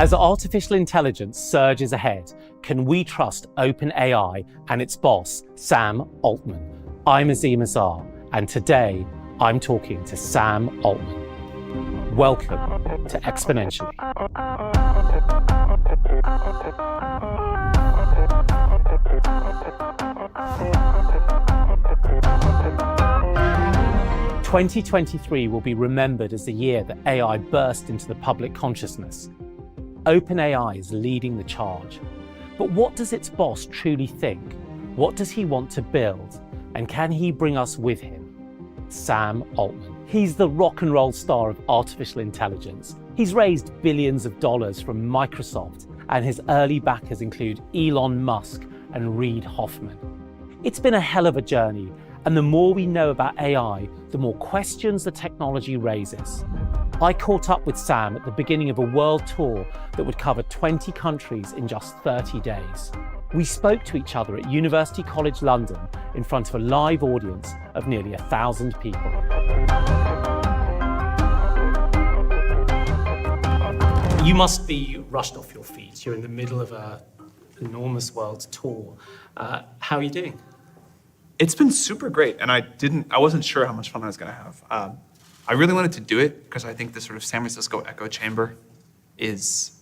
As artificial intelligence surges ahead, can we trust OpenAI and its boss, Sam Altman? I'm Azim Azhar, and today I'm talking to Sam Altman. Welcome to Exponentially. "2023 will be remembered as the year that AI burst into the public consciousness. OpenAI is leading the charge. But what does its boss truly think? What does he want to build? And can he bring us with him? Sam Altman. He's the rock and roll star of artificial intelligence. He's raised billions of dollars from Microsoft, and his early backers include Elon Musk and Reid Hoffman. It's been a hell of a journey, and the more we know about AI, the more questions the technology raises. I caught up with Sam at the beginning of a world tour that would cover 20 countries in just 30 days. We spoke to each other at University College London in front of a live audience of nearly 1,000 people. You must be rushed off your feet. You're in the middle of an enormous world tour. How are you doing? It's been super great, and I wasn't sure how much fun I was going to have. I really wanted to do it because I think the sort of San Francisco echo chamber is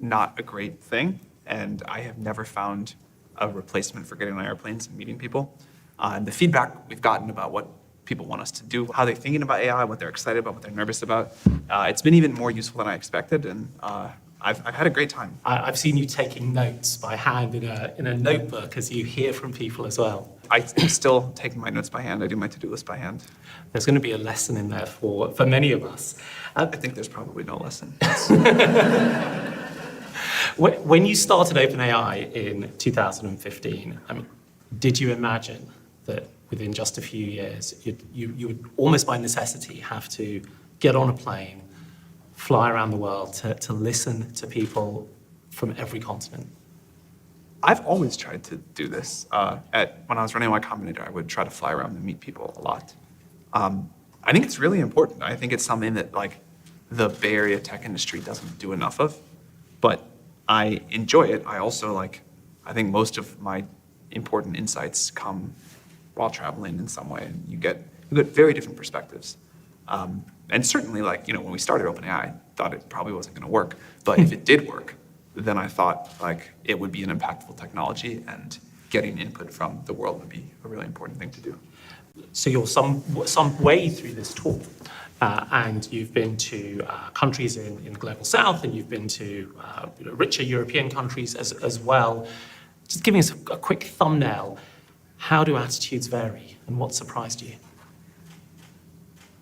not a great thing, and I have never found a replacement for getting on airplanes and meeting people. And the feedback we've gotten about what people want us to do, how they're thinking about AI, what they're excited about, what they're nervous about, it's been even more useful than I expected, and I've had a great time. I've seen you taking notes by hand in a notebook as you hear from people as well. I'm still taking my notes by hand. I do my to-do list by hand. There's going to be a lesson in there for many of us. I think there's probably no lesson. When you started OpenAI in 2015, did you imagine that within just a few years, you would almost by necessity have to get on a plane, fly around the world to listen to people from every continent? I've always tried to do this. When I was running Y Combinator, I would try to fly around and meet people a lot. I think it's really important. I think it's something that the Bay Area tech industry doesn't do enough of, but I enjoy it. I also I think most of my important insights come while traveling in some way, and you get very different perspectives. And certainly when we started OpenAI, I thought it probably wasn't going to work, but if it did work, then I thought it would be an impactful technology, and getting input from the world would be a really important thing to do. So you're some way through this tour, and you've been to countries in the global south, and you've been to richer European countries as well. Just giving us a quick thumbnail, how do attitudes vary, and what surprised you?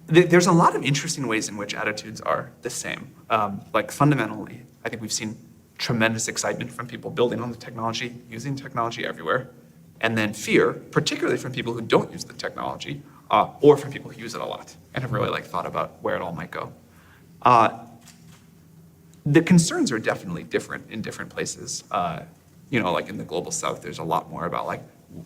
There's a lot of interesting ways in which attitudes are the same. Fundamentally, I think we've seen tremendous excitement from people building on the technology, using technology everywhere, and then fear, particularly from people who don't use the technology, or from people who use it a lot and have really thought about where it all might go. The concerns are definitely different in different places. In the global south, there's a lot more about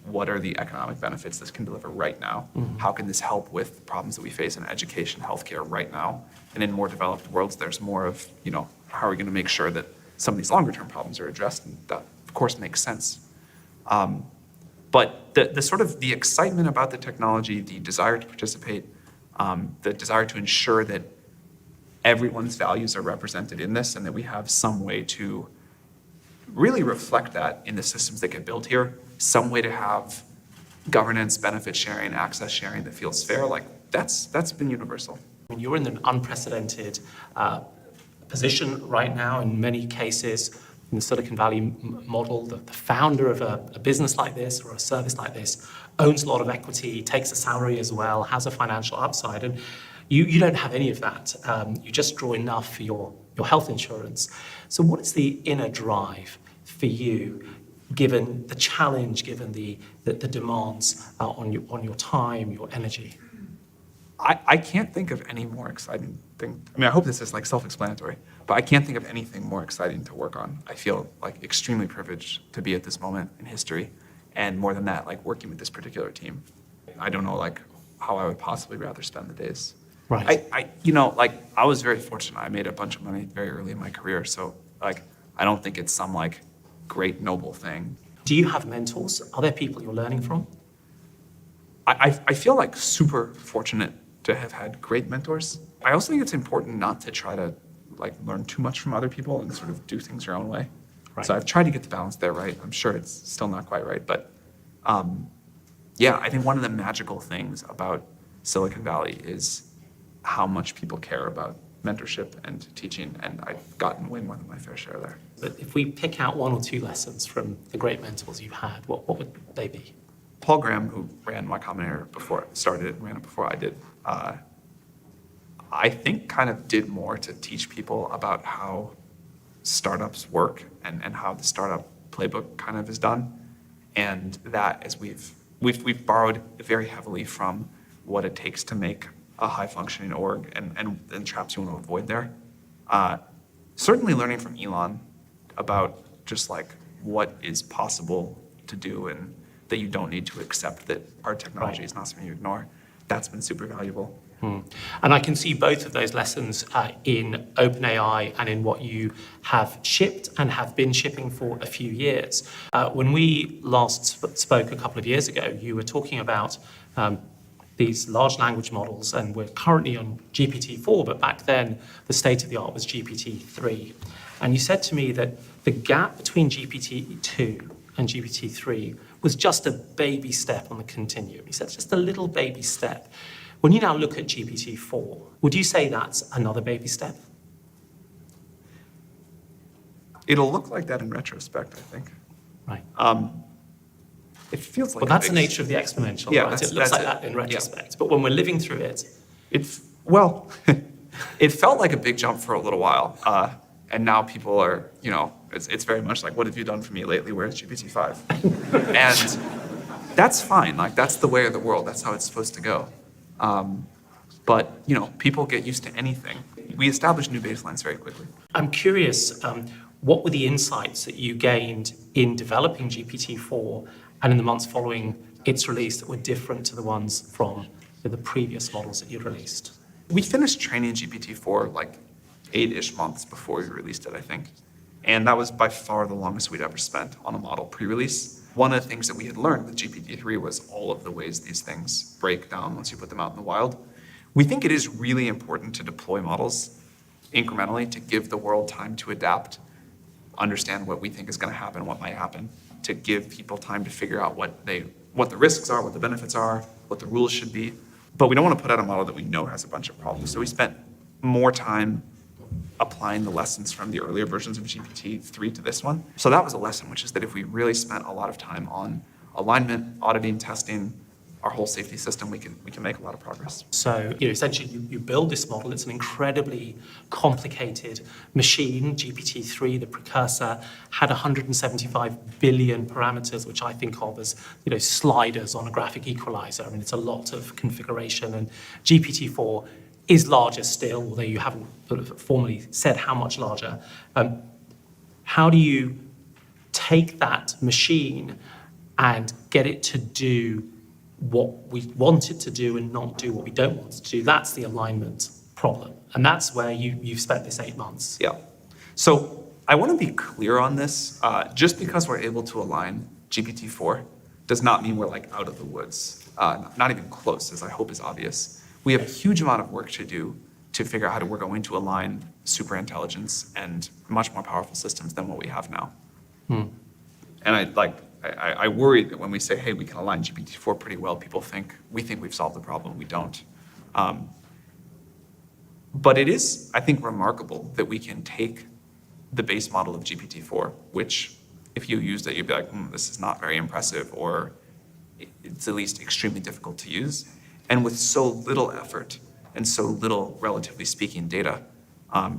what are the economic benefits this can deliver right now? Mm-hmm. How can this help with problems that we face in education, healthcare right now? And in more developed worlds, there's more of, how are we going to make sure that some of these longer-term problems are addressed? And that, of course, makes sense. But the excitement about the technology, the desire to participate, the desire to ensure that everyone's values are represented in this, and that we have some way to really reflect that in the systems that get built here, some way to have governance, benefit sharing, access sharing that feels fair, that's been universal. You're in an unprecedented position right now in many cases. In the Silicon Valley model, the founder of a business like this or a service like this owns a lot of equity, takes a salary as well, has a financial upside, and you don't have any of that. You just draw enough for your health insurance. So what is the inner drive for you, given the challenge, given the demands on your time, your energy? I can't think of any more exciting thing. I hope this is self-explanatory, but I can't think of anything more exciting to work on. I feel extremely privileged to be at this moment in history, and more than that, working with this particular team. I don't know how I would possibly rather spend the days. Right. I was very fortunate. I made a bunch of money very early in my career, so Like, I don't think it's some like great noble thing. Do you have mentors? Are there people you're learning from? I feel like super fortunate to have had great mentors. I also think it's important not to try to like learn too much from other people and sort of do things your own way. Right. So I've tried to get the balance there right. I'm sure it's still not quite right, but yeah, I think one of the magical things about Silicon Valley is how much people care about mentorship and teaching, and I've gotten way more than my fair share there. But if we pick out one or two lessons from the great mentors you've had, what would they be? Paul Graham, who ran Y Combinator before, started it and ran it before I did, I think kind of did more to teach people about how startups work and how the startup playbook kind of is done. And that as we've borrowed very heavily from what it takes to make a high functioning org and traps you want to avoid there. Certainly learning from Elon about just like what is possible to do and that you don't need to accept that hard technology is not something you ignore. That's been super valuable. And I can see both of those lessons in OpenAI and in what you have shipped and have been shipping for a few years. When we last spoke a couple of years ago, you were talking about these large language models, and we're currently on GPT-4, but back then the state of the art was GPT-3. And you said to me that the gap between GPT-2 and GPT-3 was just a baby step on the continuum. You said just a little baby step. When you now look at GPT-4, would you say that's another baby step? It'll look like that in retrospect, I think. Right. It feels like Well, that's the nature of the exponential, Yeah, right? It looks like that in retrospect. Yeah. But when we're living through it, well, it felt like a big jump for a little while. And now people are, it's very much like, what have you done for me lately? Where's GPT-5? And that's fine. Like, that's the way of the world. That's how it's supposed to go. But, people get used to anything. We establish new baselines very quickly. I'm curious, what were the insights that you gained in developing GPT-4 and in the months following its release that were different to the ones from the previous models that you'd released? We finished training GPT-4 like 8-ish months before we released it, I think. And that was by far the longest we'd ever spent on a model pre-release. One of the things that we had learned with GPT-3 was all of the ways these things break down once you put them out in the wild. We think it is really important to deploy models incrementally to give the world time to adapt, understand what we think is going to happen, what might happen, to give people time to figure out what the risks are, what the benefits are, what the rules should be. But we don't want to put out a model that we know has a bunch of problems. So we spent more time applying the lessons from the earlier versions of GPT-3 to this one. So that was a lesson, which is that if we really spent a lot of time on alignment, auditing, testing, our whole safety system, we can make a lot of progress. So, essentially you build this model. It's an incredibly complicated machine. GPT-3, the precursor, had 175 billion parameters, which I think of as, sliders on a graphic equalizer. I mean, it's a lot of configuration. And GPT-4 is larger still, although you haven't sort of formally said how much larger. How do you take that machine and get it to do what we want it to do and not do what we don't want it to do? That's the alignment problem. And that's where you've spent this 8 months. Yeah. So I want to be clear on this. Just because we're able to align GPT-4 does not mean we're like out of the woods. Not even close, as I hope is obvious. We have a huge amount of work to do to figure out how we're going to align superintelligence and much more powerful systems than what we have now. And I worry that when we say, hey, we can align GPT-4 pretty well, people think we've solved the problem. We don't. But it is, I think, remarkable that we can take the base model of GPT-4, which if you used it, you'd be like, this is not very impressive, or it's at least extremely difficult to use. And with so little effort and so little, relatively speaking, data,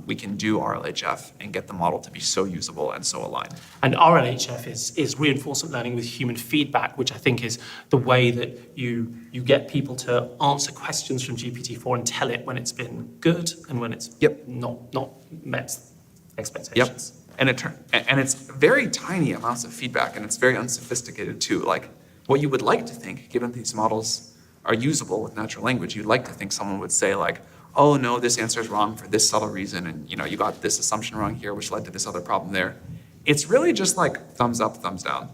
we can do RLHF and get the model to be so usable and so aligned. And RLHF is reinforcement learning with human feedback, which I think is the way that you get people to answer questions from GPT-4 and tell it when it's been good and when it's not met expectations. And it's very tiny amounts of feedback, and it's very unsophisticated too. Like, what you would like to think, given these models are usable with natural language, you'd like to think someone would say like, oh no, this answer is wrong for this subtle reason, and you got this assumption wrong here, which led to this other problem there. It's really just like thumbs up, thumbs down.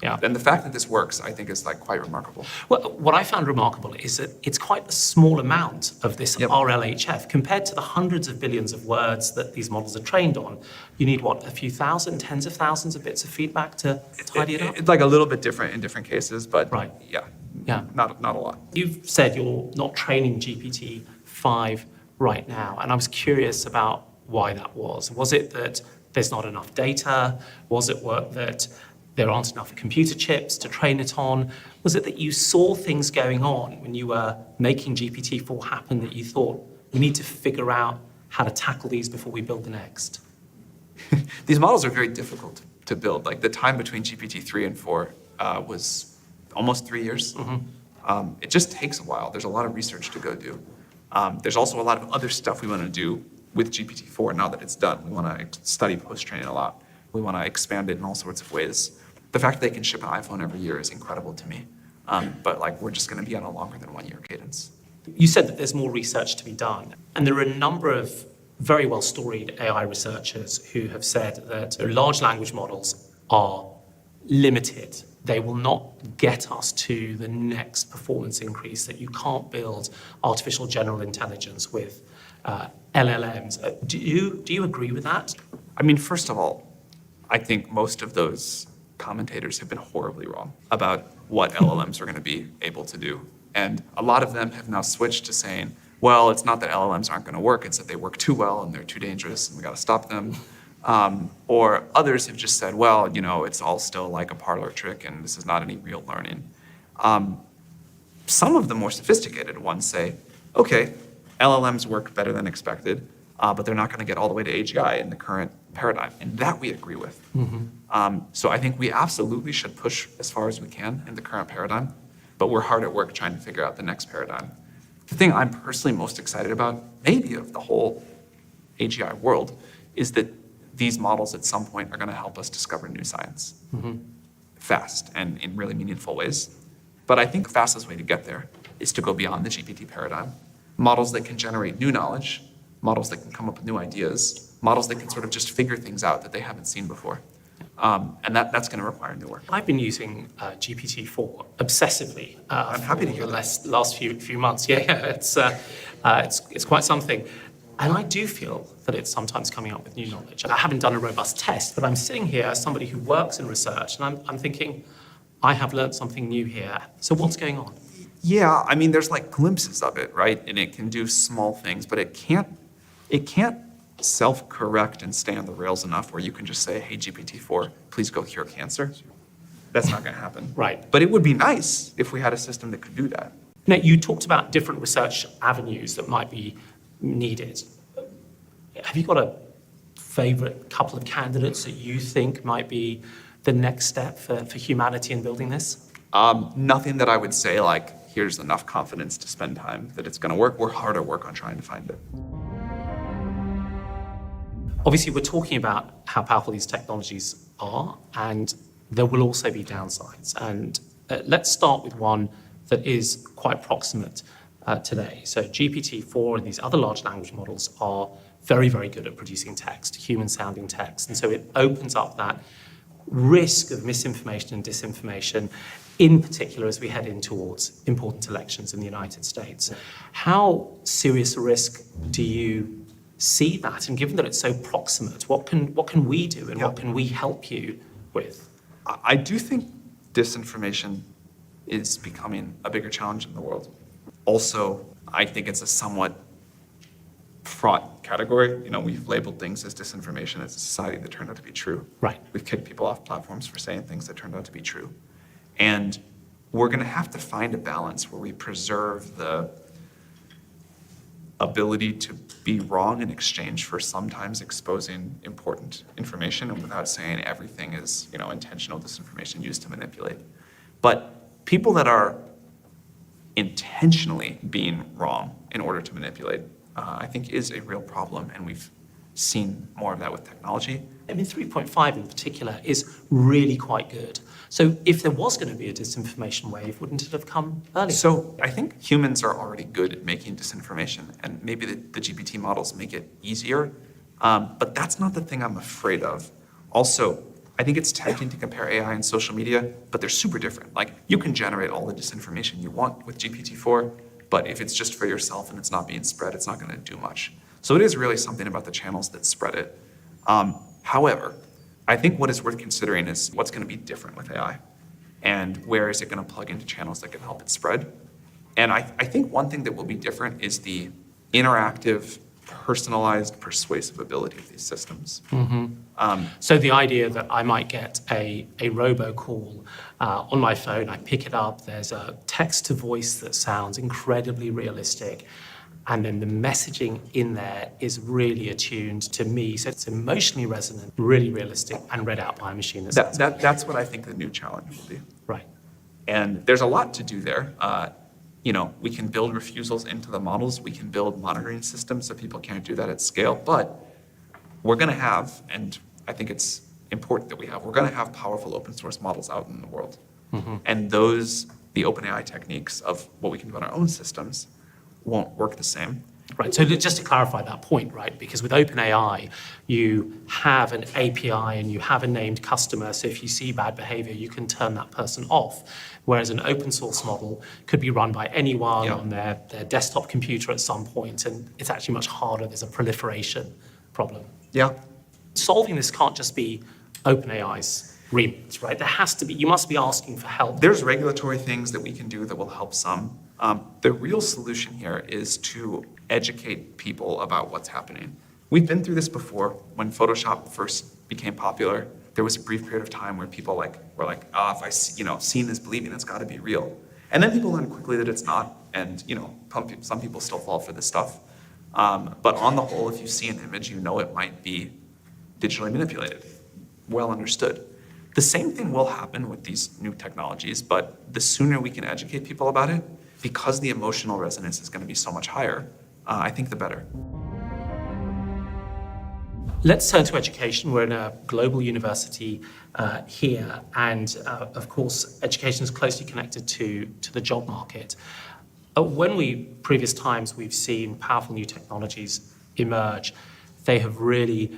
Yeah. And the fact that this works, I think, is like quite remarkable. Well, what I found remarkable is that it's quite a small amount of this RLHF compared to the hundreds of billions of words that these models are trained on. You need what, a few thousand, tens of thousands of bits of feedback to tidy it up? It's like a little bit different in different cases, but Right. yeah, not a lot. You've said you're not training GPT-5 right now, and I was curious about why that was. Was it that there's not enough data? Was it that there aren't enough computer chips to train it on? Was it that you saw things going on when you were making GPT-4 happen that you thought, we need to figure out how to tackle these before we build the next? These models are very difficult to build. Like the time between GPT-3 and 4 was almost 3 years. It just takes a while. There's a lot of research to go do. There's also a lot of other stuff we want to do with GPT-4 now that it's done. We want to study post-training a lot. We want to expand it in all sorts of ways. The fact that they can ship an iPhone every year is incredible to me. But like, we're just going to be on a longer than 1 year cadence. You said that there's more research to be done, and there are a number of very well-storied AI researchers who have said that large language models are limited. They will not get us to the next performance increase, that you can't build artificial general intelligence with LLMs. Do you agree with that? I mean, first of all, I think most of those commentators have been horribly wrong about what LLMs are going to be able to do. And a lot of them have now switched to saying, well, it's not that LLMs aren't going to work, it's that they work too well and they're too dangerous and we got to stop them. Or others have just said, well, it's all still like a parlor trick and this is not any real learning. Some of the more sophisticated ones say, okay, LLMs work better than expected, but they're not going to get all the way to AGI in the current paradigm. And that we agree with. So I think we absolutely should push as far as we can in the current paradigm, but we're hard at work trying to figure out the next paradigm. The thing I'm personally most excited about, maybe of the whole AGI world, is that these models at some point are going to help us discover new science fast and in really meaningful ways. But I think the fastest way to get there is to go beyond the GPT paradigm. Models that can generate new knowledge, models that can come up with new ideas, models that can sort of just figure things out that they haven't seen before. And that's going to require new work. I've been using GPT-4 obsessively I'm happy to hear the that. last few months. It's quite something. And I do feel that it's sometimes coming up with new knowledge. I haven't done a robust test, but I'm sitting here as somebody who works in research, and I'm thinking, I have learned something new here. So what's going on? Yeah, I mean, there's like glimpses of it, right? And it can do small things, but it can't self-correct and stay on the rails enough where you can just say, hey, GPT-4, please go cure cancer. That's not going to happen. Right. But it would be nice if we had a system that could do that. Now, you talked about different research avenues that might be needed. Have you got a favorite couple of candidates that you think might be the next step for humanity in building this? Nothing that I would say like, here's enough confidence to spend time that it's going to work. We're hard at work on trying to find it. Obviously, we're talking about how powerful these technologies are, and there will also be downsides. And let's start with one that is quite proximate today. So GPT-4 and these other large language models are very, very good at producing text, human-sounding text. And so it opens up that risk of misinformation and disinformation, in particular as we head in towards important elections in the United States. How serious a risk do you see that? And given that it's so proximate, what can we do and what can we help you with? I do think disinformation is becoming a bigger challenge in the world. Also, I think it's a somewhat fraught category. We've labeled things as disinformation as a society that turned out to be true. Right. We've kicked people off platforms for saying things that turned out to be true. And we're going to have to find a balance where we preserve the ability to be wrong in exchange for sometimes exposing important information and without saying everything is, intentional disinformation used to manipulate. But people that are intentionally being wrong in order to manipulate, I think is a real problem, and we've seen more of that with technology. I mean, 3.5 in particular is really quite good. So if there was going to be a disinformation wave, wouldn't it have come earlier? So I think humans are already good at making disinformation, and maybe the GPT models make it easier, but that's not the thing I'm afraid of. Also, I think it's tempting to compare AI and social media, but they're super different. Like, you can generate all the disinformation you want with GPT-4, but if it's just for yourself and it's not being spread, it's not going to do much. So it is really something about the channels that spread it. However, I think what is worth considering is what's going to be different with AI, and where is it going to plug into channels that can help it spread. And I think one thing that will be different is the interactive, personalized, persuasive ability of these systems. So the idea that I might get a robocall on my phone, I pick it up, there's a text-to-voice that sounds incredibly realistic, and then the messaging in there is really attuned to me. So it's emotionally resonant, really realistic, and read out by a machine. That's what I think the new challenge will be. Right. And there's a lot to do there. We can build refusals into the models. We can build monitoring systems so people can't do that at scale. But we're going to have, and I think it's important that we're going to have powerful open source models out in the world. And the OpenAI techniques of what we can do on our own systems won't work the same. Right, so just to clarify that point, right, because with OpenAI, you have an API and you have a named customer, so if you see bad behavior, you can turn that person off. Whereas an open source model could be run by anyone on their desktop computer at some point, and it's actually much harder. There's a proliferation problem. Yeah. Solving this can't just be OpenAI's remit, right? You must be asking for help. There's regulatory things that we can do that will help some. The real solution here is to educate people about what's happening. We've been through this before. When Photoshop first became popular, there was a brief period of time where people were like, if I seeing is believing, it's got to be real. And then people learned quickly that it's not, and some people still fall for this stuff. But on the whole, if you see an image, it might be digitally manipulated. Well understood. The same thing will happen with these new technologies, but the sooner we can educate people about it, because the emotional resonance is going to be so much higher, I think the better. Let's turn to education. We're in a global university here, and of course, education is closely connected to the job market. Previous times we've seen powerful new technologies emerge, they have really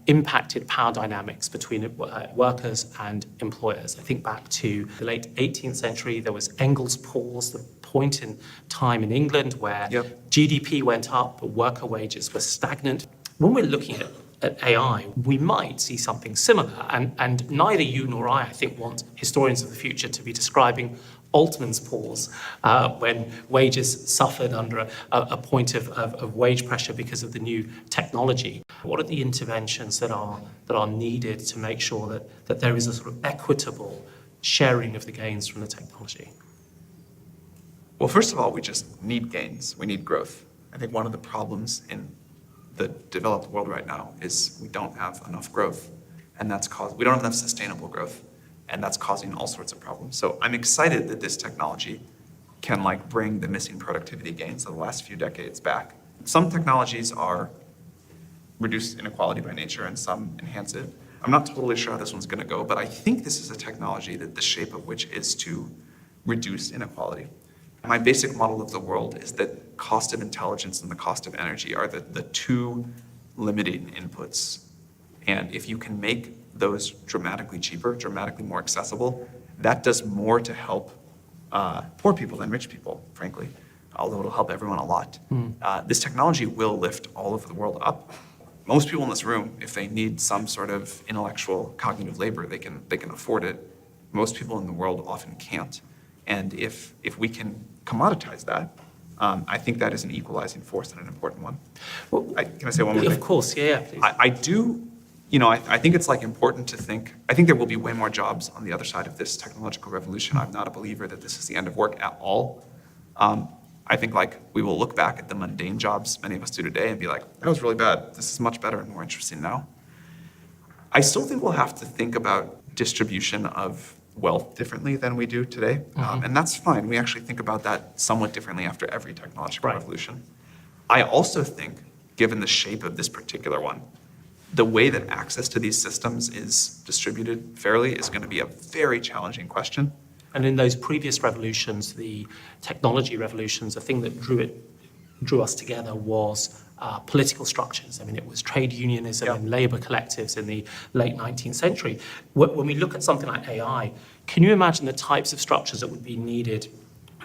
impacted power dynamics between workers and employers. I think back to the late 18th century, there was Engels' pause, the point in time in England where GDP went up, but worker wages were stagnant. When we're looking at AI, we might see something similar, and neither you nor I think, want historians of the future to be describing Altman's pause when wages suffered under a point of wage pressure because of the new technology. What are the interventions that are needed to make sure that there is a sort of equitable sharing of the gains from the technology? Well, first of all, we just need gains. We need growth. I think one of the problems in the developed world right now is we don't have enough growth, and we don't have enough sustainable growth, and that's causing all sorts of problems. So I'm excited that this technology can bring the missing productivity gains of the last few decades back. Some technologies are reduce inequality by nature, and some enhance it. I'm not totally sure how this one's going to go, but I think this is a technology that the shape of which is to reduce inequality. My basic model of the world is that cost of intelligence and the cost of energy are the two limiting inputs. And if you can make those dramatically cheaper, dramatically more accessible, that does more to help poor people than rich people, frankly, although it'll help everyone a lot. This technology will lift all of the world up. Most people in this room, if they need some sort of intellectual cognitive labor, they can afford it. Most people in the world often can't. And if we can commoditize that, I think that is an equalizing force and an important one. Well, can I say one more thing? Of course, yeah, please. I do, I think it's important to think, I think there will be way more jobs on the other side of this technological revolution. I'm not a believer that this is the end of work at all. I think we will look back at the mundane jobs many of us do today and be like, that was really bad. This is much better and more interesting now. I still think we'll have to think about distribution of wealth differently than we do today. And that's fine. We actually think about that somewhat differently after every technological revolution. I also think, given the shape of this particular one, the way that access to these systems is distributed fairly is going to be a very challenging question. And in those previous revolutions, the technology revolutions, the thing that drew us together was political structures. I mean, it was trade unionism and labor collectives in the late 19th century. When we look at something like AI, can you imagine the types of structures that would be needed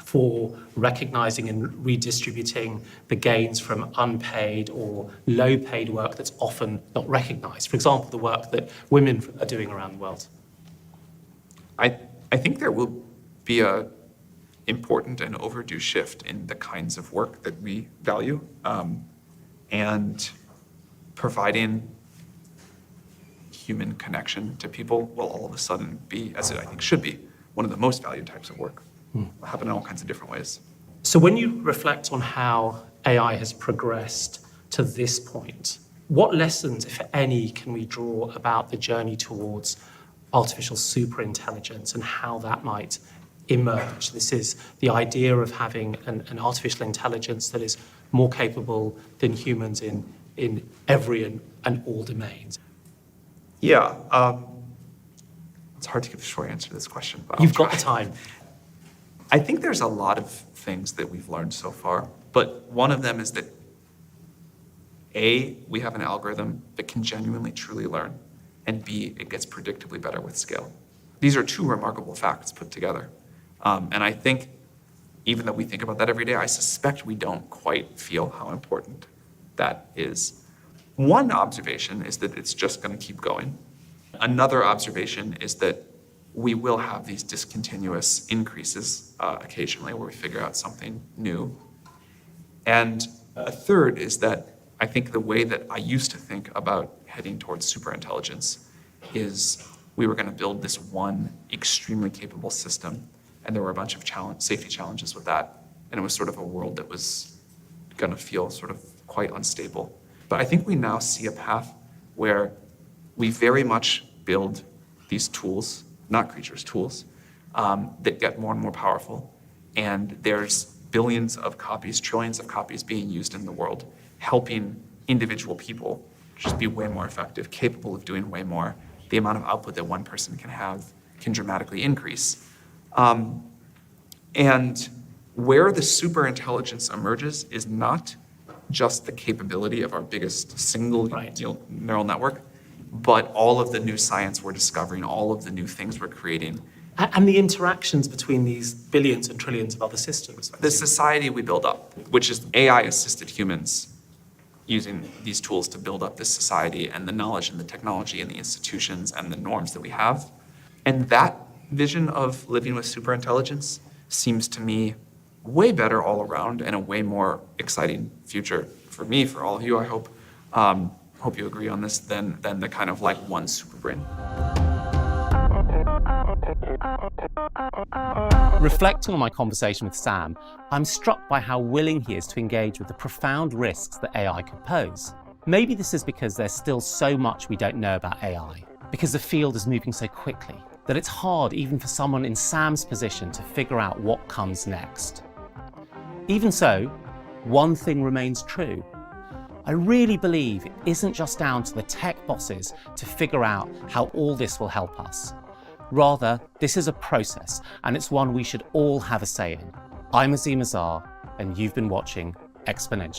for recognizing and redistributing the gains from unpaid or low-paid work that's often not recognized? For example, the work that women are doing around the world. I think there will be a important and overdue shift in the kinds of work that we value, and providing human connection to people will all of a sudden be, as it I think should be, one of the most valued types of work. It'll happen in all kinds of different ways. So when you reflect on how AI has progressed to this point, what lessons, if any, can we draw about the journey towards artificial superintelligence and how that might emerge? This is the idea of having an artificial intelligence that is more capable than humans in every and all domains. Yeah, it's hard to give a short answer to this question, but You've got the time. I think there's a lot of things that we've learned so far, but one of them is that A, we have an algorithm that can genuinely, truly learn, and B, it gets predictably better with scale. These are two remarkable facts put together. And I think, even though we think about that every day, I suspect we don't quite feel how important that is. One observation is that it's just going to keep going. Another observation is that we will have these discontinuous increases occasionally where we figure out something new. And a third is that I think the way that I used to think about heading towards superintelligence is we were going to build this one extremely capable system, and there were a bunch of safety challenges with that, and it was sort of a world that was going to feel sort of quite unstable. But I think we now see a path where we very much build these tools, not creatures, tools, that get more and more powerful, and there's billions of copies, trillions of copies being used in the world, helping individual people just be way more effective, capable of doing way more. The amount of output that one person can have can dramatically increase. And where the superintelligence emerges is not just the capability of our biggest single neural network, but all of the new science we're discovering, all of the new things we're creating. And the interactions between these billions and trillions of other systems. The society we build up, which is AI-assisted humans using these tools to build up this society and the knowledge and the technology and the institutions and the norms that we have. And that vision of living with superintelligence seems to me way better all around and a way more exciting future for me, for all of you, I hope. Hope you agree on this, than the kind of like one super brain. Reflecting on my conversation with Sam, I'm struck by how willing he is to engage with the profound risks that AI could pose. Maybe this is because there's still so much we don't know about AI, because the field is moving so quickly, that it's hard even for someone in Sam's position to figure out what comes next. Even so, one thing remains true. I really believe it isn't just down to the tech bosses to figure out how all this will help us. Rather, this is a process, and it's one we should all have a say in. I'm Azim Azar, and you've been watching Exponential.